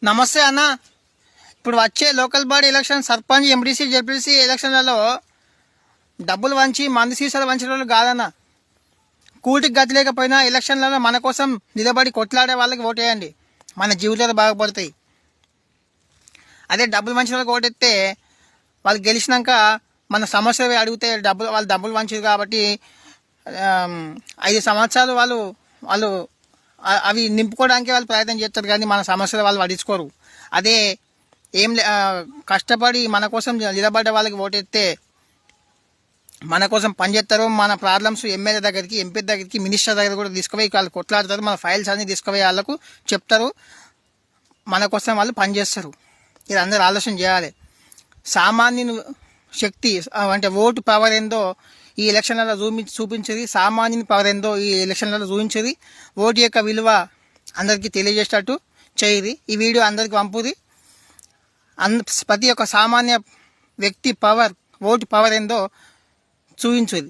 నమస్తే అన్న. ఇప్పుడు వచ్చే local body election sarpanch, MPC, ZPC ఎలక్షన్లలో డబ్బులు వంచి మంది సీసాలు వంచిన వాళ్ళు కాదన్న. కూటికి గతి లేకపోయినా ఎలక్షన్లలో మన కోసం నిలబడి కొట్లాడే వాళ్ళకి ఓటేయండి, మన జీవితాలు బాగుపడతాయి. అదే డబ్బులు వంచిన వాళ్ళకి ఓటెత్తే వాళ్ళు గెలిచినాక మన సమస్యలు అడిగితే వాళ్ళు డబ్బులు వంచారు కాబట్టి 5 సంవత్సరాలు వాళ్ళు అవి నింపుకోవడానికి వాళ్ళు ప్రయత్నం చేస్తారు, కానీ మన సమస్యలు వాళ్ళు పట్టించుకోరు. అదే కష్టపడి మన కోసం నిలబడ్డ వాళ్ళకి ఓటెత్తే మన కోసం పనిచేస్తారు. మన ప్రాబ్లమ్స్ ఎమ్మెల్యే దగ్గరికి, ఎంపీ దగ్గరికి, మినిస్టర్ దగ్గర కూడా తీసుకుపోయి వాళ్ళు కొట్లాడతారు. మన ఫైల్స్ అన్ని తీసుకుపోయి వాళ్ళకు చెప్తారు, మన కోసం వాళ్ళు పనిచేస్తారు. ఇది అందరూ ఆలోచన చేయాలి. సామాన్యుని శక్తి అంటే ఓటు పవర్ ఏందో ఈ ఎలక్షన్లలో చూపించేది. సామాన్యుని పవర్ ఏందో ఈ ఎలక్షన్లలో చూపించేది. ఓటు యొక్క విలువ అందరికీ తెలియజేసేటట్టు చేయది. ఈ వీడియో అందరికి పంపుది. ప్రతి ఒక్క సామాన్య వ్యక్తి ఓటు పవర్ ఏందో చూపించేది.